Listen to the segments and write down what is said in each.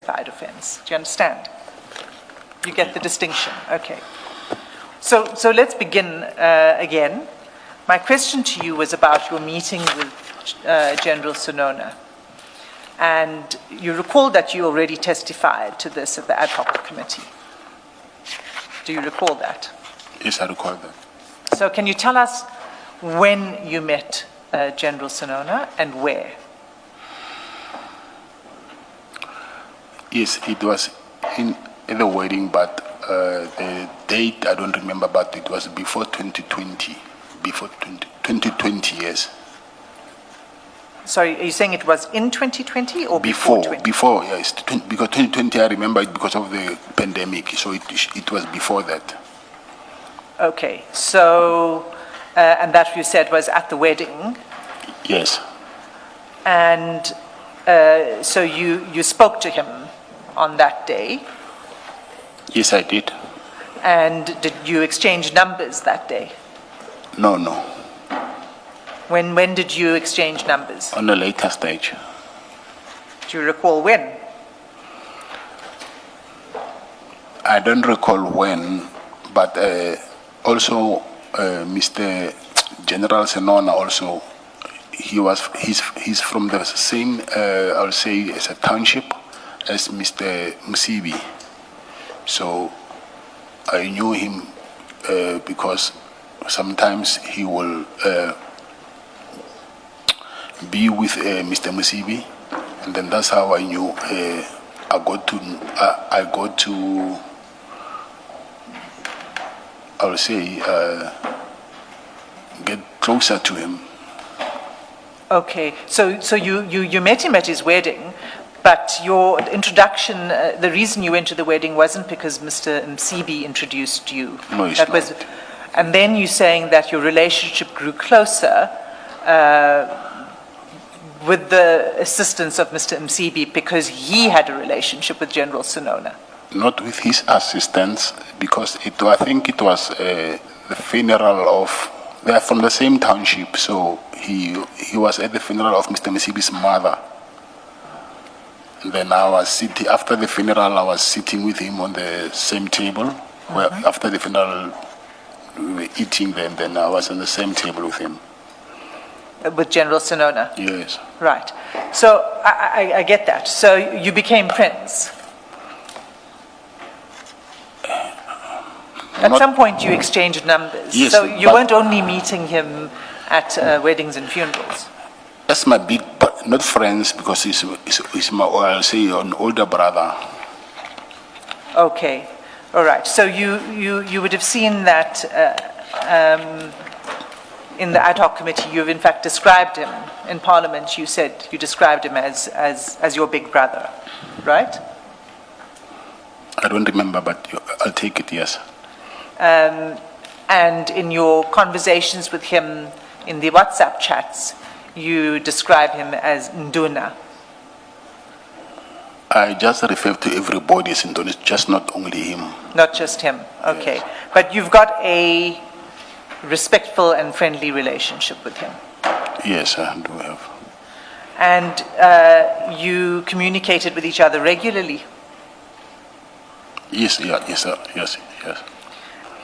testified offense. Do you understand? You get the distinction. Okay. So let's begin again. My question to you was about your meeting with General Senona. And you recall that you already testified to this at the ad hoc committee. Do you recall that? Yes, I recall that. So can you tell us when you met General Senona and where? Yes, it was in the wedding, but the date I don't remember, but it was before 2020. Before 2020, yes. Sorry, are you saying it was in 2020 or before 2020? Before, yes. Because 2020, I remember it because of the pandemic, so it was before that. Okay, so, and that you said was at the wedding? Yes. And so you spoke to him on that day? Yes, I did. And did you exchange numbers that day? No. When did you exchange numbers? On a later stage. Do you recall when? I don't recall when, but also Mr. General Senona also, he's from the same, I'll say, as a township as Mr. Msibi. So I knew him because sometimes he will be with Mr. Msibi, and then that's how I knew I got to I would say get closer to him. Okay, so you met him at his wedding, but your introduction, the reason you went to the wedding wasn't because Mr. Msibi introduced you. No, it's not. And then you're saying that your relationship grew closer with the assistance of Mr. Msibi because he had a relationship with General Senona. Not with his assistance, because I think it was the funeral of, they are from the same township, so he was at the funeral of Mr. Msibi's mother. And then I was sitting, after the funeral, I was sitting with him on the same table, where after the funeral, we were eating, then I was on the same table with him. With General Senona? Yes. Right. So I get that. So you became friends? At some point you exchanged numbers. Yes, so you weren't only meeting him at weddings and funerals? That's my big, but not friends, because he's my, I'll say, an older brother. Okay. All right. So you would have seen that in the ad hoc committee, you've in fact described him in Parliament. You said you described him as your big brother, right? I don't remember, but I'll take it, yes. And in your conversations with him in the WhatsApp chats, you describe him as Nduna. I just refer to everybody as Nduna, just not only him. Not just him, okay. Yes. But you've got a respectful and friendly relationship with him. Yes, I do have. And you communicated with each other regularly? Yes, yes.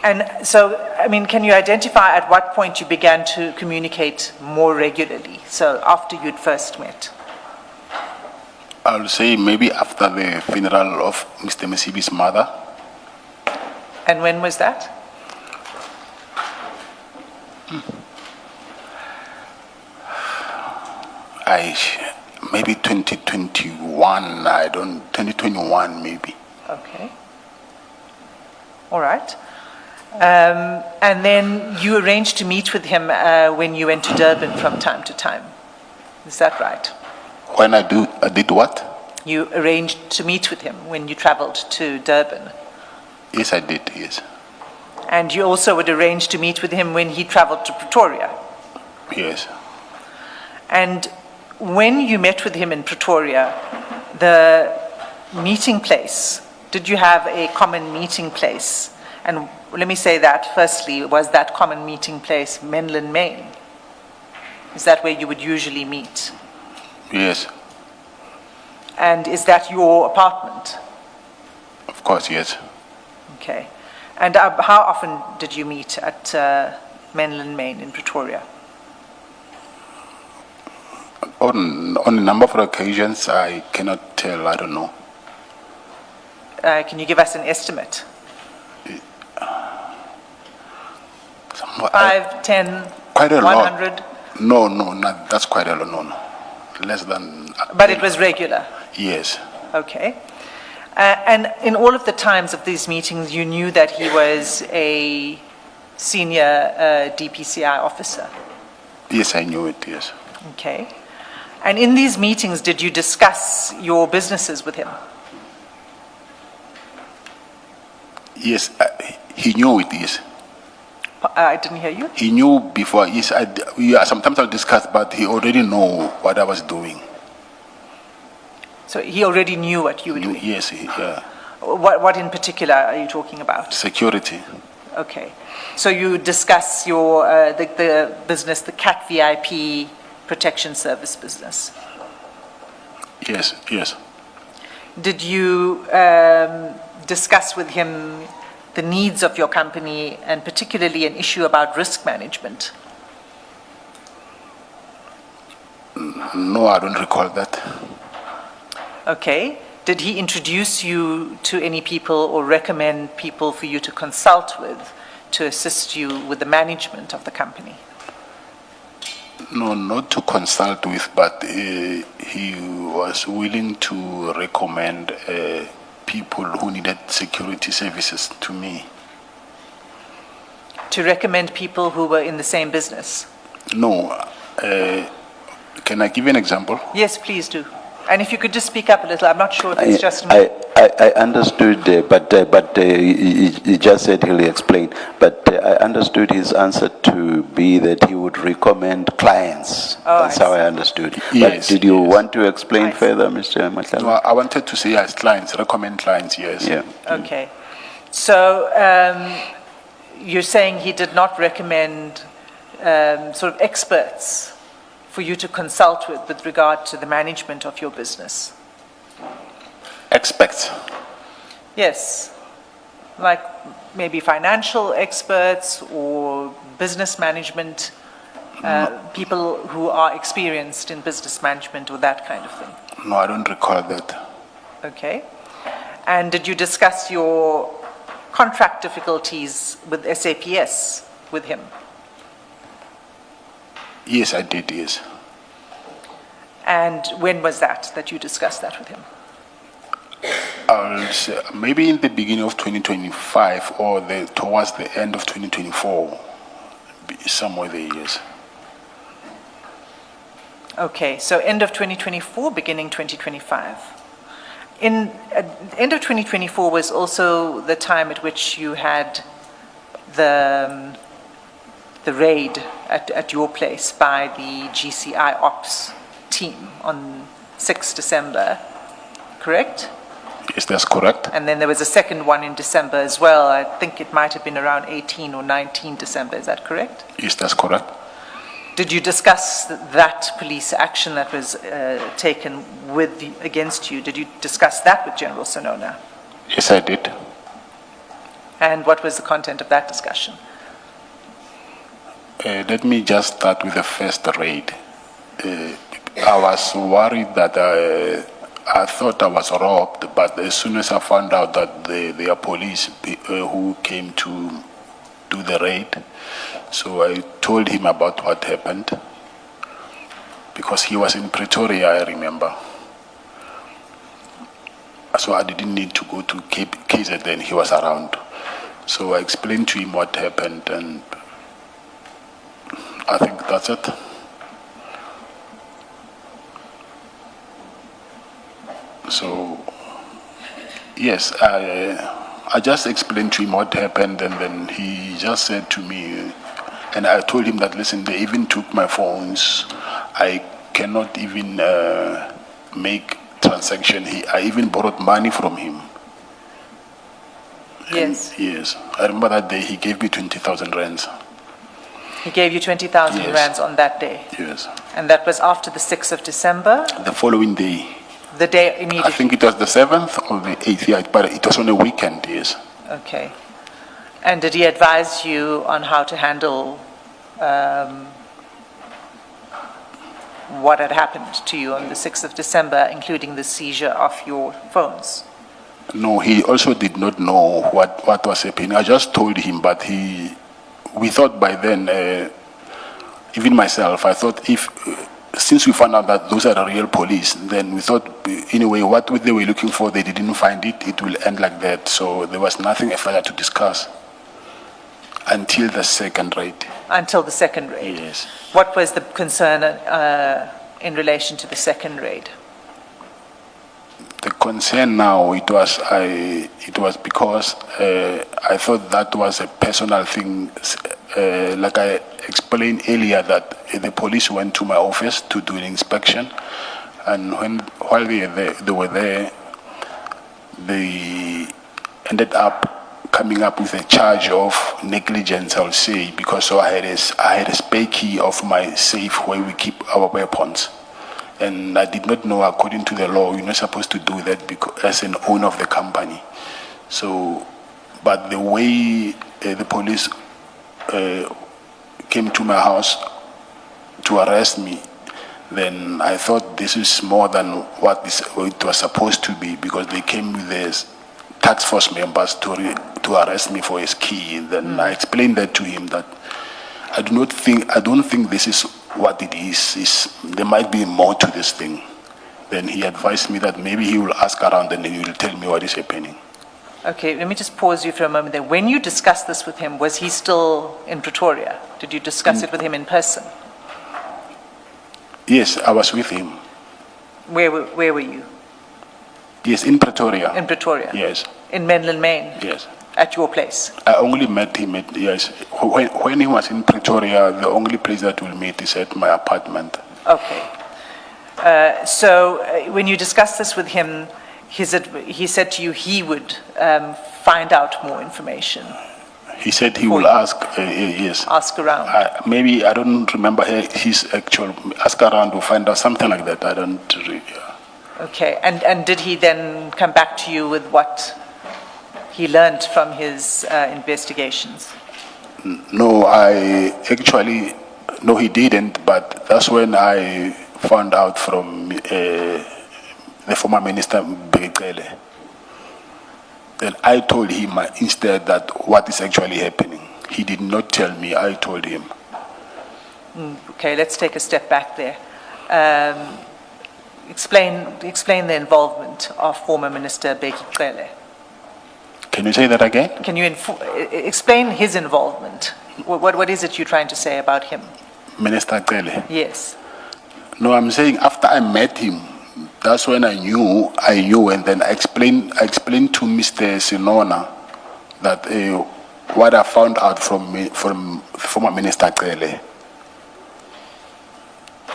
And so, I mean, can you identify at what point you began to communicate more regularly? So after you'd first met? I'll say maybe after the funeral of Mr. Msibi's mother. And when was that? Maybe 2021, 2021 maybe. Okay. All right. And then you arranged to meet with him when you went to Durban from time to time. Is that right? When I did what? You arranged to meet with him when you traveled to Durban. Yes, I did, yes. And you also would arrange to meet with him when he traveled to Pretoria. Yes. And when you met with him in Pretoria, the meeting place, did you have a common meeting place? And let me say that firstly, was that common meeting place Menlyn Main? Is that where you would usually meet? Yes. And is that your apartment? Of course, yes. Okay. And how often did you meet at Menlyn Main in Pretoria? On a number of occasions, I cannot tell, I don't know. Can you give us an estimate? Somewhat- 5, 10, Quite a 100? lot. No, not, that's quite a lot, no. Less than... But it was regular? Yes. Okay. And in all of the times of these meetings, you knew that he was a senior DPCI officer? Yes, I knew it, yes. Okay. And in these meetings, did you discuss your businesses with him? Yes, he knew it, yes. I didn't hear you. He knew before, yes, sometimes I'll discuss, but he already know what I was doing. So he already knew what you were doing? Yes, yeah. What in particular are you talking about? Security. Okay. So you discuss your, the business, the CAT VIP protection service business? Yes, yes. Did you discuss with him the needs of your company and particularly an issue about risk management? No, I don't recall that. Okay. Did he introduce you to any people or recommend people for you to consult with to assist you with the management of the company? No, not to consult with, but he was willing to recommend people who needed security services to me. To recommend people who were in the same business? No. Can I give you an example? Yes, please do. And if you could just speak up a little, I'm not sure if it's just me. I understood, but he just said he'll explain. But I understood his answer to be that he would recommend clients. Oh, That's I how see. I understood. Yes, But did you yes. want to explain I see. further, Mr. Matlala? No, I wanted to say as clients, recommend clients, yes. Yeah. Okay. So you're saying he did not recommend sort of experts for you to consult with regard to the management of your business? Experts. Yes. Like maybe financial experts or business management, people who are experienced in business management or that kind of thing. No, I don't recall that. Okay. And did you discuss your contract difficulties with SAPS with him? Yes, I did, yes. And when was that you discussed that with him? I'll say maybe in the beginning of 2025 or towards the end of 2024, somewhere there, yes. Okay, so end of 2024, beginning 2025. End of 2024 was also the time at which you had the raid at your place by the GCI Ops team on 6 December, correct? Yes, that's correct. And then there was a second one in December as well. I think it might have been around 18 or 19 December, is that correct? Yes, that's correct. Did you discuss that police action that was taken against you? Did you discuss that with General Senona? Yes, I did. And what was the content of that discussion? Let me just start with the first raid. I was worried that I thought I was robbed, but as soon as I found out that they are police who came to do the raid, so I told him about what happened, because he was in Pretoria, I remember. So I didn't need to go to KZN, he was around. So I explained to him what happened, and I think that's it. So, yes, I just explained to him what happened, and then he just said to me, and I told him that, listen, they even took my phones. I cannot even make transaction. I even borrowed money from him. Yes. And yes, I remember that day he gave me 20,000 rands. He gave you 20,000 Yes. rands on that day. Yes. And that was after the 6th of December? The following day. The day I immediately? think it was the 7th or the 8th, yeah, but it was on a weekend, yes. Okay. And did he advise you on how to handle what had happened to you on the 6th of December, including the seizure of your phones? No, he also did not know what was happening. I just told him, but we thought by then, even myself, I thought since we found out that those are the real police, then we thought, anyway, what they were looking for, they didn't find it, it will end like that. So there was nothing further to discuss until the second raid. Until the second raid? Yes. What was the concern in relation to the second raid? The concern now, it was because I thought that was a personal thing. Like I explained earlier, that the police went to my office to do an inspection, and while they were there, they ended up coming up with a charge of negligence, I'll say, because I had a spare key of my safe where we keep our weapons. And I did not know, according to the law, you're not supposed to do that as an owner of the company. So, but the way the police came to my house to arrest me, then I thought this is more than what it was supposed to be, because they came with this task force members to arrest me for his key. And then I explained that to him, that I don't think this is what it is. There might be more to this thing. Then he advised me that maybe he will ask around and he will tell me what is happening. Okay, let me just pause you for a moment there. When you discussed this with him, was he still in Pretoria? Did you discuss it with him in person? Yes, I was with him. Where were you? Yes, in Pretoria. In Pretoria? Yes. In Menlyn Maine? Yes. At your place? I only met him yes. When he was in Pretoria, the only place that we'll meet is at my apartment. Okay. So when you discussed this with him, he said to you he would find out more information. He said he will ask, yes. Ask around. Maybe, I don't remember his actual, ask around to find out something like that. I don't really. Okay, and did he then come back to you with what he learned from his investigations? No, no, he didn't, but that's when I found out from the former minister, Begele. Then I told him instead that what is actually happening. He did not tell me, I told him. Okay, let's take a step back there. Explain the involvement of former Minister Begele. Can you say that again? Can you explain his involvement? What is it you're trying to say about him? Minister Cele? Yes. No, I'm saying after I met him, that's when I knew, and then I explained to Mr. Senona that what I found out from former Minister Cele.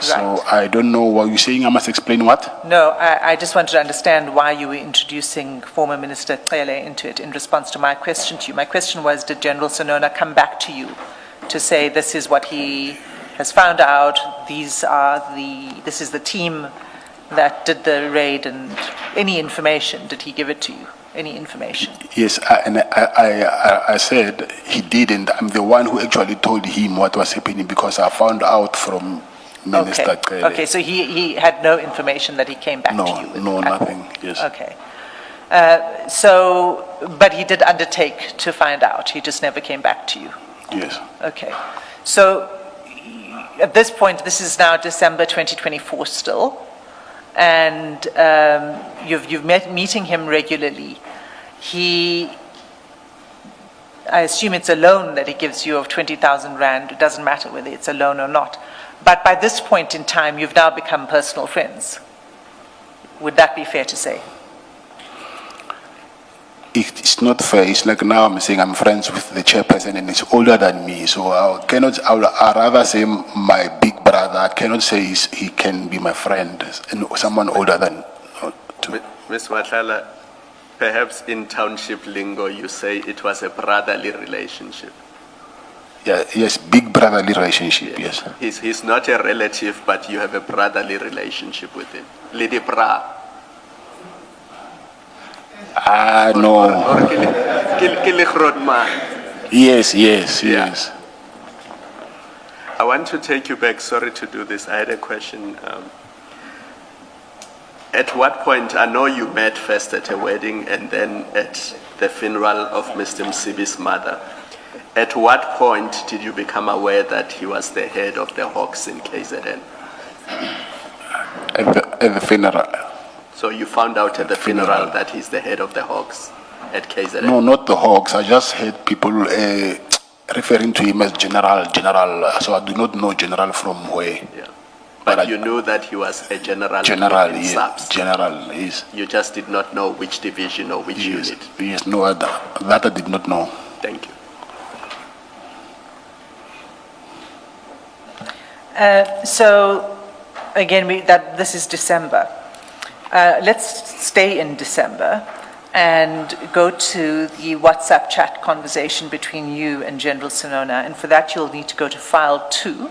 So I don't know what you're saying. I must explain what? No, I just wanted to understand why you were introducing former Minister Cele into it in response to my question to you. My question was, did General Senona come back to you to say this is what he has found out, this is the team that did the raid, and any information, did he give it to you? Any information? Yes, I said he didn't. I'm the one who actually told him what was happening, because I found out from Minister Cele. Okay, so he had no information that he came back to you with? No, nothing, yes. Okay. But he did undertake to find out, he just never came back to you? Yes. Okay. So at this point, this is now December 2024 still, and you've met meeting him regularly. I assume it's a loan that he gives you of 20,000 Rand. It doesn't matter whether it's a loan or not. But by this point in time, you've now become personal friends. Would that be fair to say? It's not fair. It's like now I'm saying I'm friends with the chairperson and he's older than me. So I'd rather say my big brother. I cannot say he can be my friend and someone older than. Ms. Matlala, perhaps in township lingo you say it was a brotherly relationship. Yeah, yes, big brotherly relationship, yes. He's not a relative, but you have a brotherly relationship with him. Lady Bra. Ah, no. Or ke le Grootman? Yes, yes, Yeah. yes. I want to take you back. Sorry to do this. I had a question. At what point, I know you met first at a wedding and then at the funeral of Mr. Msibi's mother. At what point did you become aware that he was the head of the Hawks in KZN? At the funeral. So you found out at the funeral that he's the head of the Hawks at KZN? No, not the Hawks. I just heard people referring to him as General. So I do not know General from where. Yeah. But But I- you knew that he was a general General, in yes. SAPS. General, yes. You just did not know which division or which Yes, unit. yes, no, that I did not know. Thank you. So, again, this is December. Let's stay in December and go to the WhatsApp chat conversation between you and General Senona, and for that you'll need to go to file 2.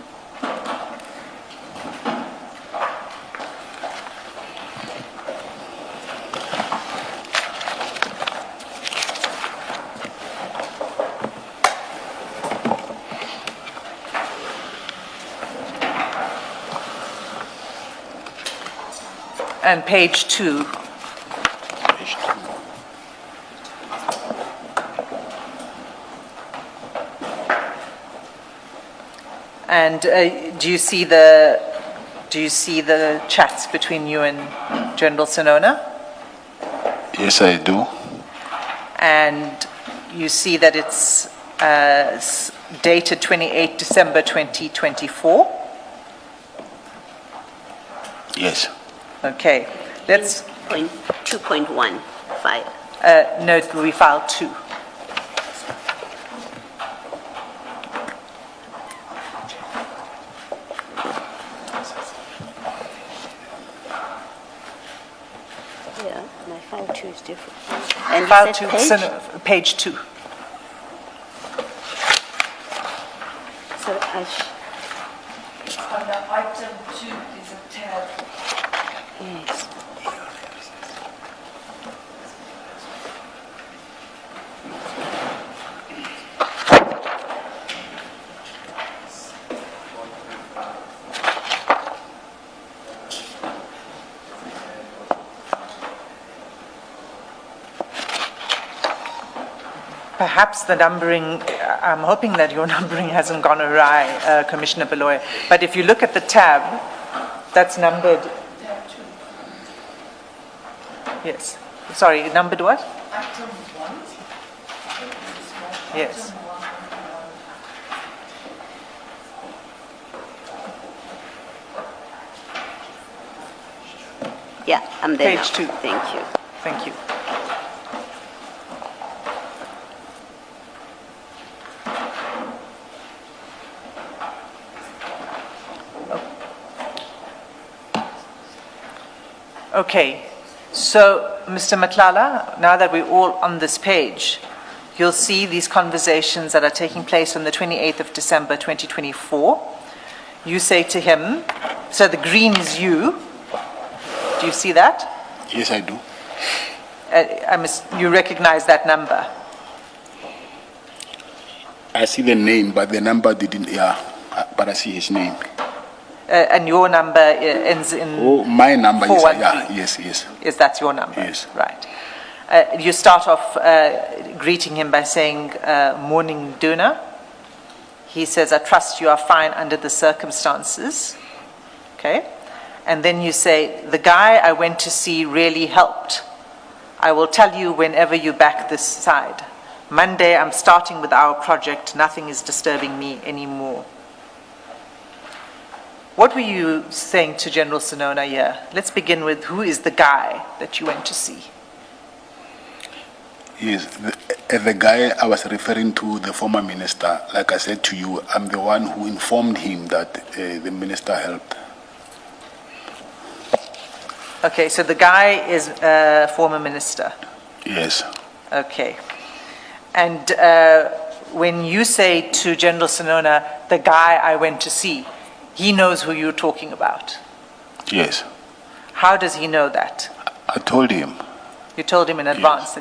And page 2. And do you see the chats between you and General Senona? Yes, I do. And you see that it's dated 28 December 2024? Yes. Okay, let's, 2.15. no, it will be file 2. Yeah, my file 2 is different. And File you 2, said page? page 2. So Under item 2 is a tab. yes. Perhaps the numbering, I'm hoping that your numbering hasn't gone awry, Commissioner Beloy. But if you look at the tab, that's numbered. Yes. Sorry, numbered what? Item 1. Yes. Yeah, I'm there Page now. 2. Thank you. Thank you. Okay, so Mr. Matlala, now that we're all on this page, you'll see these conversations that are taking place on the 28th of December 2024. You say to him, so the green is you. Do you see that? Yes, I do. You recognize that number? I see the name, but the number didn't, but I see his name. And your number ends in... Oh, my number, yes, 413. yes. Is that your number? Yes. Right. You start off greeting him by saying, morning Duna. He says, I trust you are fine under the circumstances. Okay. And then you say, the guy I went to see really helped. I will tell you whenever you back this side. Monday, I'm starting with our project. Nothing is disturbing me anymore. What were you saying to General Senona here? Let's begin with who is the guy that you went to see? Yes, the guy I was referring to, the former minister, like I said to you, I'm the one who informed him that the minister helped. Okay, so the guy is a former minister. Yes, Okay. And when you say to General Senona, the guy I went to see, he knows who you're talking about. yes. How does he know that? I told him. You told him in advance that